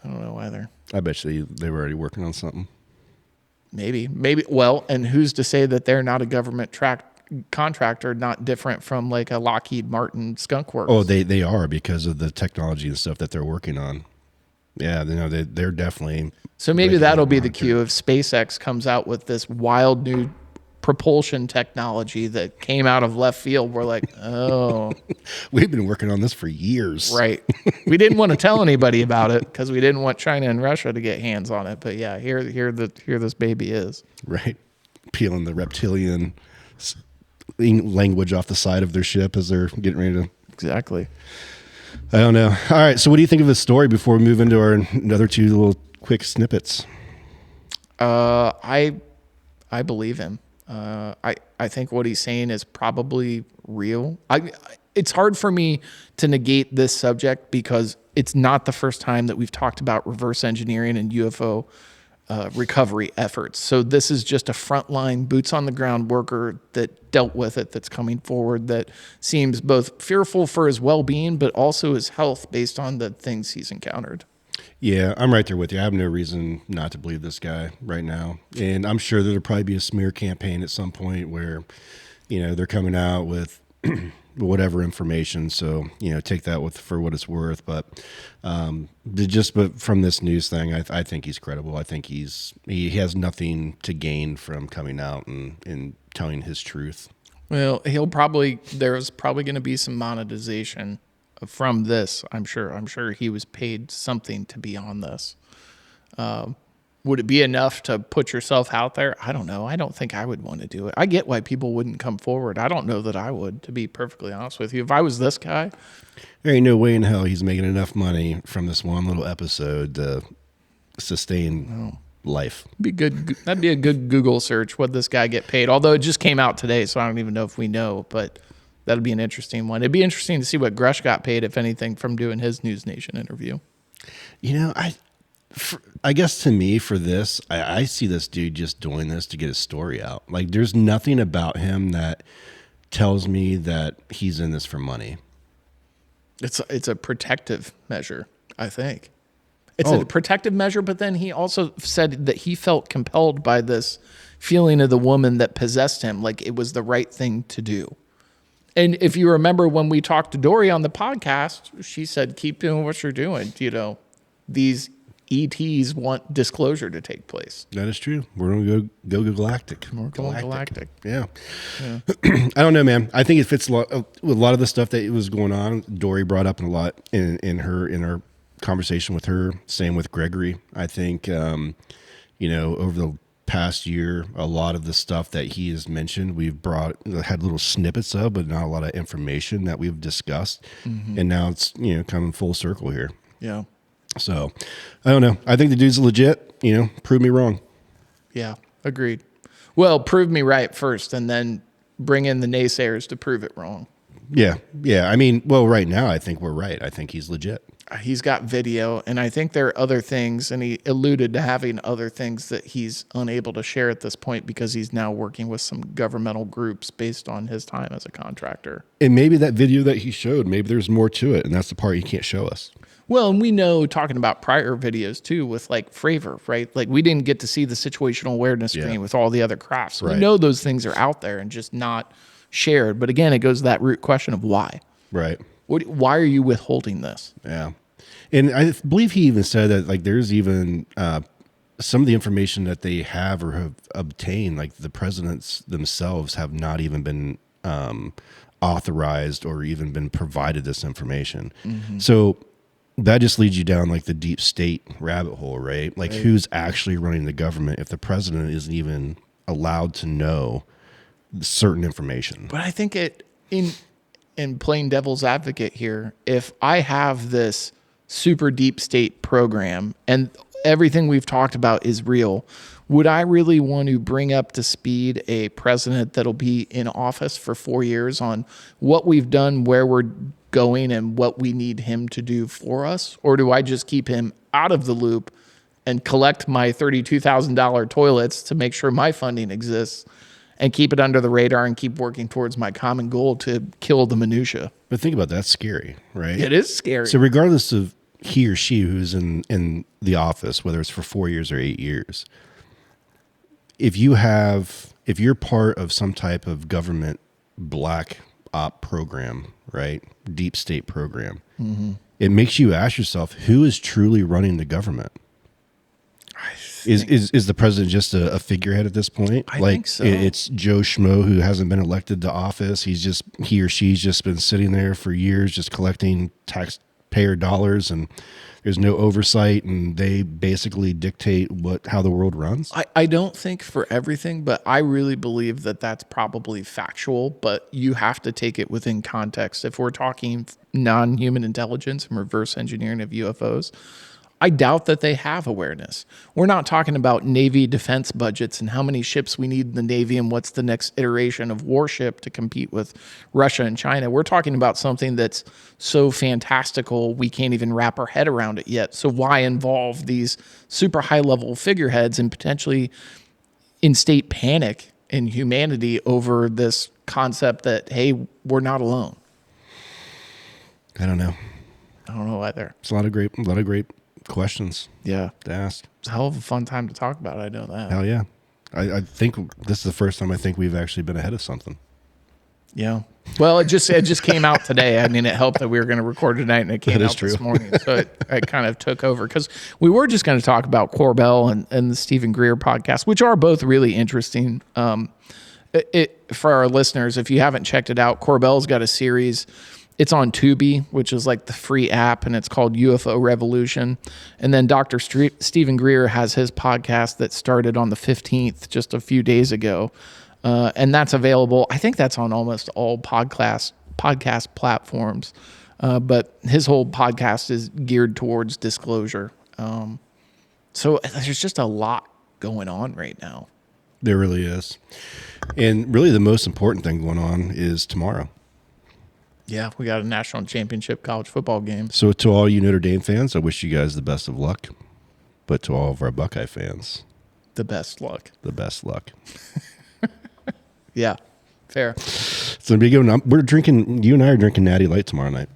I don't know either. I bet you they were already working on something. Maybe. Well, and who's to say that they're not a government contractor, not different from like a Lockheed Martin Skunk Works? Oh, they are because of the technology and stuff that they're working on. Yeah, they're definitely. So maybe that'll be the cue if SpaceX comes out with this wild new propulsion technology that came out of left field. We're like, oh, we've been working on this for years. Right. We didn't want to tell anybody about it because we didn't want China and Russia to get hands on it. But yeah, here this baby is. Right. Peeling the reptilian language off the side of their ship as they're getting ready to. Exactly. I don't know. All right. So what do you think of this story before we move into our another two little quick snippets? I believe him. I think what he's saying is probably real. It's hard for me to negate this subject because it's not the first time that we've talked about reverse engineering and UFO recovery efforts. So this is just a frontline, boots on the ground worker that dealt with it, that's coming forward, that seems both fearful for his well-being, but also his health based on the things he's encountered. Yeah, I'm right there with you. I have no reason not to believe this guy right now. And I'm sure there'll probably be a smear campaign at some point where, they're coming out with whatever information. So, take that for what it's worth. But but from this news thing, I think he's credible. I think he has nothing to gain from coming out and telling his truth. Well, there's probably going to be some monetization from this. I'm sure he was paid something to be on this. Would it be enough to put yourself out there? I don't know. I don't think I would want to do it. I get why people wouldn't come forward. I don't know that I would, to be perfectly honest with you. If I was this guy, there ain't no way in hell he's making enough money from this one little episode to sustain life. That'd be a good Google search. Would this guy get paid? Although it just came out today, so I don't even know if we know, but that'd be an interesting one. It'd be interesting to see what Grush got paid, if anything, from doing his News Nation interview. I guess to me for this, I see this dude just doing this to get his story out. Like there's nothing about him that tells me that he's in this for money. It's a protective measure, I think. It's a protective measure, but then he also said that he felt compelled by this feeling of the woman that possessed him, like it was the right thing to do. And if you remember when we talked to Dory on the podcast, she said, keep doing what you're doing. These ETs want disclosure to take place. That is true. We're going to go galactic. We're going galactic. Yeah. I don't know, man. I think it fits with a lot of the stuff that was going on. Dory brought up in our conversation with her. Same with Gregory. I think, over the past year, a lot of the stuff that he has mentioned, we've had little snippets of, but not a lot of information that we've discussed. Mm-hmm. And now it's, coming full circle here. Yeah. So I don't know. I think the dude's legit, prove me wrong. Yeah. Agreed. Well, prove me right first and then bring in the naysayers to prove it wrong. Yeah. I mean, well, right now I think we're right. I think he's legit. He's got video, and I think there are other things, and he alluded to having other things that he's unable to share at this point because he's now working with some governmental groups based on his time as a contractor. And maybe that video that he showed, maybe there's more to it, and that's the part he can't show us. Well, and we know, talking about prior videos too, with like Fravor, right? Like we didn't get to see the situational awareness screen with all the other crafts. Right. We know those things are out there and just not shared. But again, it goes to that root question of why. Right. Why are you withholding this? Yeah. And I believe he even said that like there's even some of the information that they have or have obtained, like the presidents themselves have not even been authorized or even been provided this information. Mm-hmm. So that just leads you down like the deep state rabbit hole, right? Like who's actually running the government if the president isn't even allowed to know certain information? But I think in plain devil's advocate here, if I have this super deep state program and everything we've talked about is real, would I really want to bring up to speed a president that'll be in office for 4 years on what we've done, where we're going, and what we need him to do for us? Or do I just keep him out of the loop and collect my $32,000 toilets to make sure my funding exists and keep it under the radar and keep working towards my common goal to kill the minutia? But think about that. That's scary, right? It is scary. So regardless of he or she who's in the office, whether it's for 4 years or 8 years, if you're part of some type of government black op program, right, deep state program, mm-hmm. it makes you ask yourself, who is truly running the government? Is the president just a figurehead at this point? I think so. It's Joe Schmo who hasn't been elected to office. He or she's just been sitting there for years, just collecting taxpayer dollars, and there's no oversight, and they basically dictate how the world runs. I don't think for everything, but I really believe that that's probably factual, but you have to take it within context. If we're talking non-human intelligence and reverse engineering of UFOs, I doubt that they have awareness. We're not talking about Navy defense budgets and how many ships we need in the Navy and what's the next iteration of warship to compete with Russia and China. We're talking about something that's so fantastical we can't even wrap our head around it yet. So why involve these super high-level figureheads and potentially instate panic in humanity over this concept that, hey, we're not alone? I don't know. I don't know either. It's a lot of great questions to ask. It's a hell of a fun time to talk about. I know that. Hell yeah. I think this is the first time I think we've actually been ahead of something. Yeah. Well, it just came out today. I mean, it helped that we were going to record tonight, and it came out this morning. So it kind of took over because we were just going to talk about Corbell and the Stephen Greer podcast, which are both really interesting. For our listeners, if you haven't checked it out, Corbell's got a series. It's on Tubi, which is like the free app, and it's called UFO Revolution. And then Dr. Stephen Greer has his podcast that started on the 15th, just a few days ago. And that's available. I think that's on almost all podcast platforms. But his whole podcast is geared towards disclosure. So there's just a lot going on right now. There really is. And really the most important thing going on is tomorrow. Yeah, we got a national championship college football game. So to all you Notre Dame fans, I wish you guys the best of luck. But to all of our Buckeye fans, the best luck. The best luck. Yeah, fair. So we're drinking, you and I are drinking Natty Light tomorrow night.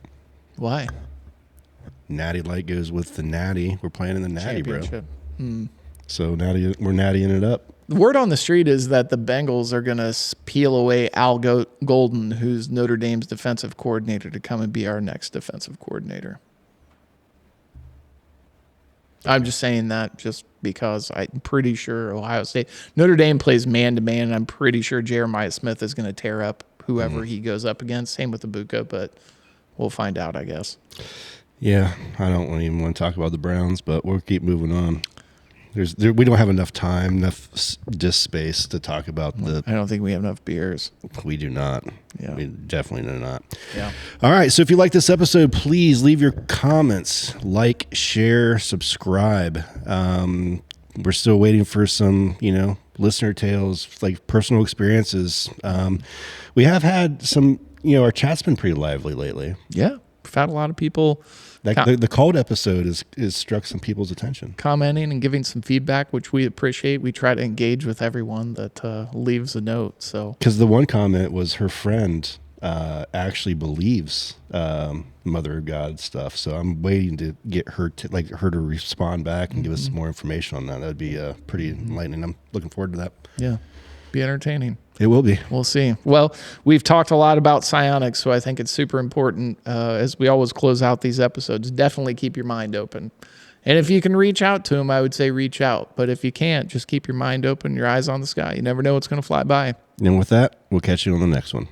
Why? Natty Light goes with the Natty. We're playing in the Natty, bro. So we're nattying it up. The word on the street is that the Bengals are going to peel away Al Golden, who's Notre Dame's defensive coordinator, to come and be our next defensive coordinator. I'm just saying that just because I'm pretty sure Notre Dame plays man-to-man, and I'm pretty sure Jeremiah Smith is going to tear up whoever he goes up against. Same with Ibuka, but we'll find out, I guess. Yeah, I don't even want to talk about the Browns, but we'll keep moving on. We don't have enough disk space to talk about I don't think we have enough beers. We do not. Yeah. We definitely do not. Yeah. All right. So if you like this episode, please leave your comments, share, subscribe. We're still waiting for some, listener tales, like personal experiences. We have had some, our chat's been pretty lively lately. Yeah. We've had a lot of people The cold episode is struck some people's attention. commenting and giving some feedback, which we appreciate. We try to engage with everyone that leaves a note. So, because the one comment was her friend actually believes Mother of God stuff. So I'm waiting to get her to respond back and give us some more information on that. That'd be pretty enlightening. I'm looking forward to that. yeah, be entertaining. It will be. We'll see. Well, we've talked a lot about psionics, so I think it's super important as we always close out these episodes. Definitely keep your mind open. And if you can reach out to them, I would say reach out. But if you can't, just keep your mind open, your eyes on the sky. You never know what's going to fly by. And with that, we'll catch you on the next one.